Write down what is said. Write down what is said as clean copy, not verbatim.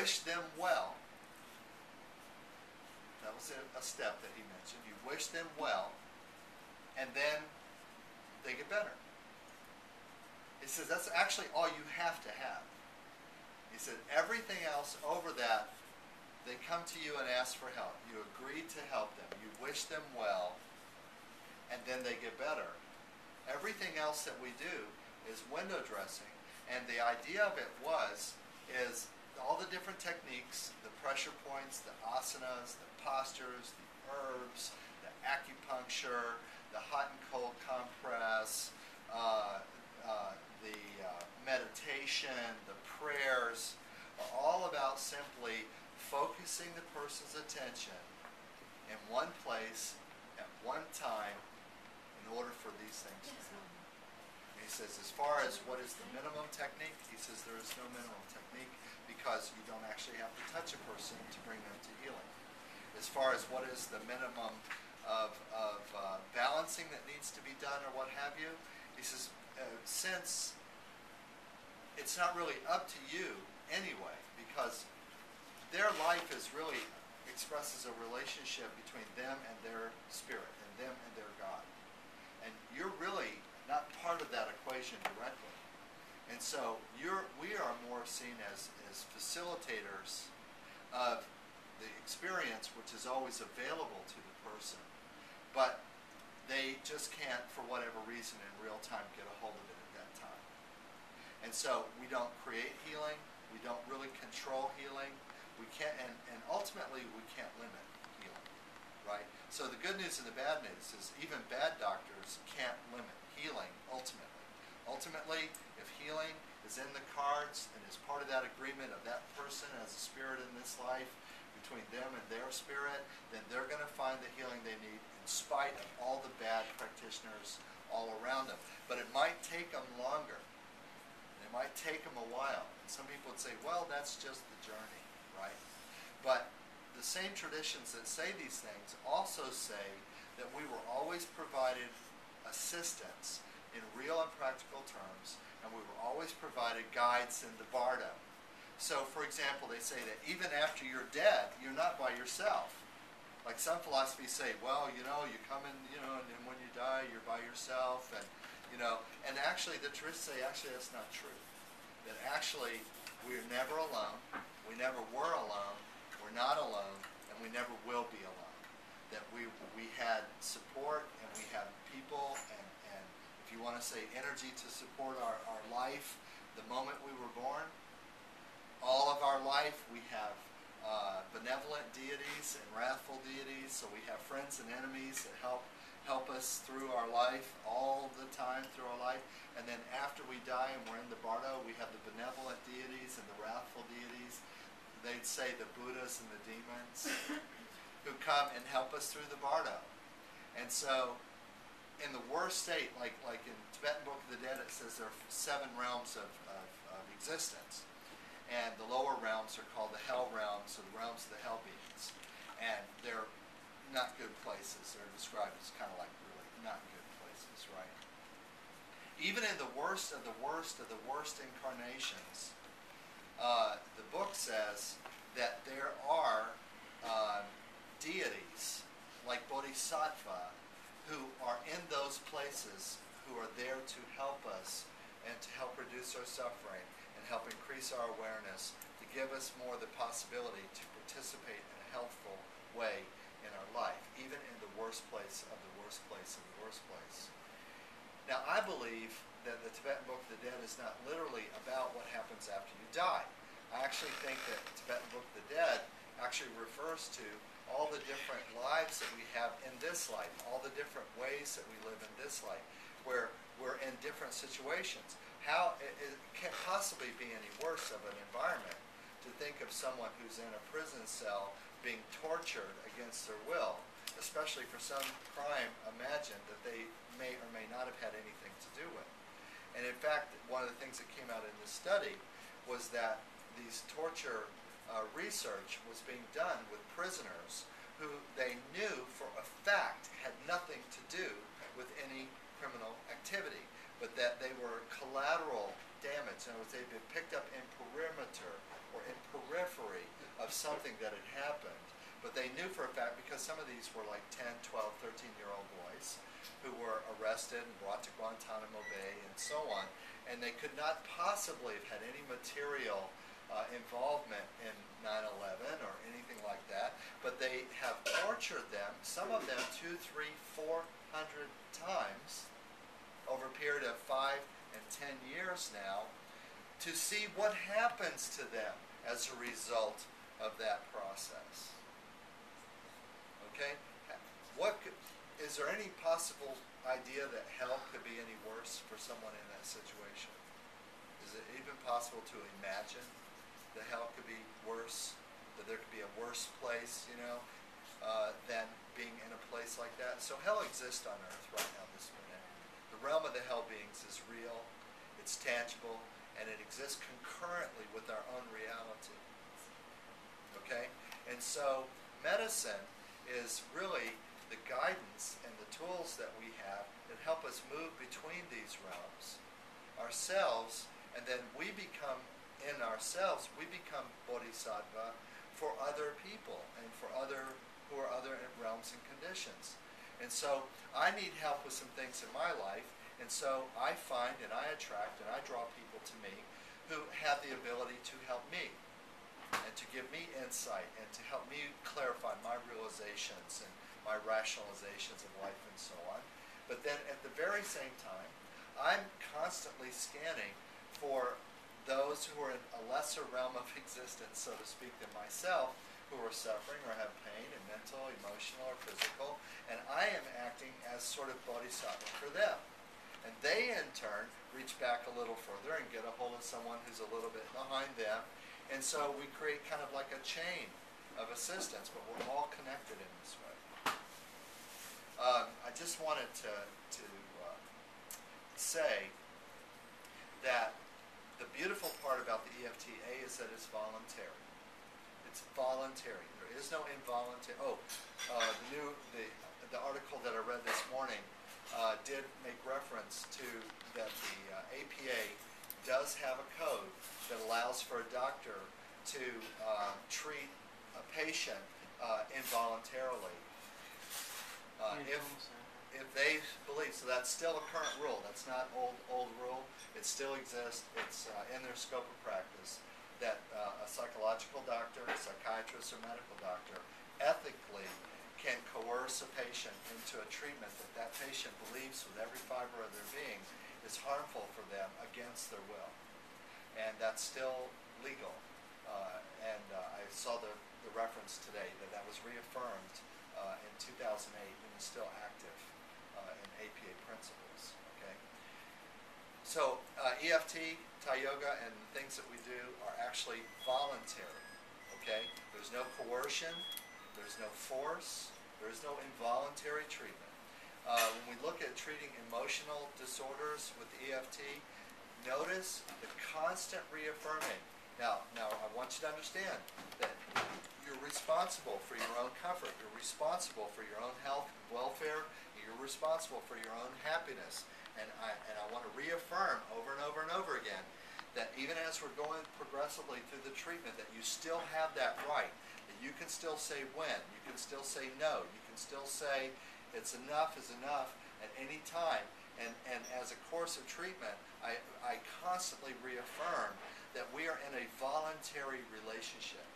wish them well. That was a step that he mentioned. You wish them well, and then they get better. He says that's actually all you have to have. He said everything else over that, they come to you and ask for help. You agree to help them. You wish them well, and then they get better. Everything else that we do is window dressing, and the idea of it is all the different techniques, the pressure points, the asanas, the postures, the herbs, the acupuncture, the hot and cold compress, the meditation, the prayers, are all about simply focusing the person's attention in one place at one time in order for these things to happen. And he says, as far as what is the minimum technique, he says there is no minimum technique because you don't actually have to touch a person to bring them to healing. As far as what is the minimum of balancing that needs to be done or what have you, he says, since it's not really up to you anyway, because their life is really expresses a relationship between them and their spirit, and them and their God. And you're really not part of that equation directly. And so we are more seen as facilitators of the experience which is always available to the person. But they just can't, for whatever reason, in real time get a hold of it at that time. And so we don't create healing. We don't really control healing. We can't, and ultimately we can't limit healing, right? So the good news and the bad news is even bad doctors can't limit healing ultimately. Ultimately, if healing is in the cards and is part of that agreement of that person as a spirit in this life, between them and their spirit, then they're going to find the healing they need in spite of all the bad practitioners all around them. But it might take them longer. It might take them a while. And some people would say, well, that's just the journey, right? But the same traditions that say these things also say that we were always provided assistance in real and practical terms, and we were always provided guides in the bardo. So, for example, they say that even after you're dead, you're not by yourself. Like some philosophies say, well, you come in, and when you die, you're by yourself, and actually the traditions say, actually, that's not true. That actually, we're never alone, we never were alone, we're not alone, and we never will be alone. That we had support, and we have people, and if you want to say energy to support our life, the moment we were born, all of our life we have benevolent deities and wrathful deities, so we have friends and enemies that help us through our life all the time through our life. And then after we die and we're in the bardo, we have the benevolent deities and the wrathful deities. They'd say the Buddhas and the demons who come and help us through the bardo. And so in the worst state, like in Tibetan Book of the Dead, it says there are 7 realms of existence. And the lower realms are called the hell realms, or the realms of the hell beings. And they're not good places. They're described as kind of like really not good places, right? Even in the worst of the worst of the worst incarnations, the book says that there are deities, like Bodhisattva, who are in those places, who are there to help us and to help reduce our suffering, help increase our awareness, to give us more the possibility to participate in a healthful way in our life, even in the worst place of the worst place of the worst place. Now, I believe that the Tibetan Book of the Dead is not literally about what happens after you die. I actually think that the Tibetan Book of the Dead actually refers to all the different lives that we have in this life, all the different ways that we live in this life, where we're in different situations. How it can't possibly be any worse of an environment to think of someone who's in a prison cell being tortured against their will, especially for some crime imagined that they may or may not have had anything to do with. And in fact, one of the things that came out in this study was that these torture research was being done with prisoners who they knew for a fact had nothing to do with any criminal activity, but that they were collateral damage. In other words, they've been picked up in perimeter or in periphery of something that had happened. But they knew for a fact, because some of these were like 10, 12, 13-year-old boys who were arrested and brought to Guantanamo Bay and so on, and they could not possibly have had any material involvement in 9/11 or anything like that, but they have tortured them, some of them 200, 300, 400 times over a period of 5 and 10 years now, to see what happens to them as a result of that process. Okay? Is there any possible idea that hell could be any worse for someone in that situation? Is it even possible to imagine that hell could be worse, that there could be a worse place, than being in a place like that? So hell exists on earth right now this minute. The realm of the hell beings is real, it's tangible, and it exists concurrently with our own reality. Okay? And so medicine is really the guidance and the tools that we have that help us move between these realms ourselves, and then we become bodhisattva for other people and for other realms and conditions. And so I need help with some things in my life, and so I find and I attract and I draw people to me who have the ability to help me and to give me insight and to help me clarify my realizations and my rationalizations of life and so on. But then at the very same time, I'm constantly scanning for those who are in a lesser realm of existence, so to speak, than myself, who are suffering or have pain, and mental, emotional, or physical, and I am acting as sort of bodhisattva for them. And they, in turn, reach back a little further and get a hold of someone who's a little bit behind them, and so we create kind of like a chain of assistance, but we're all connected in this way. I just wanted to say that the beautiful part about the EFTA is that it's voluntary. It's voluntary. There is no involuntary. The article that I read this morning did make reference to that the APA does have a code that allows for a doctor to treat a patient involuntarily if they believe. So that's still a current rule. That's not old rule. It still exists. It's in their scope of practice that a psychological doctor, a psychiatrist, or medical doctor ethically can coerce a patient into a treatment that that patient believes with every fiber of their being is harmful for them against their will. And that's still legal. I saw the reference today that was reaffirmed in 2008 and is still active in APA principles. Okay. So EFT, Thai Yoga, and the things that we do are actually voluntary. Okay. There's no coercion. There's no force. There's no involuntary treatment. When we look at treating emotional disorders with the EFT, notice the constant reaffirming. Now I want you to understand that you're responsible for your own comfort. You're responsible for your own health and welfare. You're responsible for your own happiness. And I want to reaffirm over and over and over again that even as we're going progressively through the treatment, that you still have that right. That you can still say when. You can still say no. You can still say it's enough is enough at any time. And as a course of treatment, I constantly reaffirm that we are in a voluntary relationship.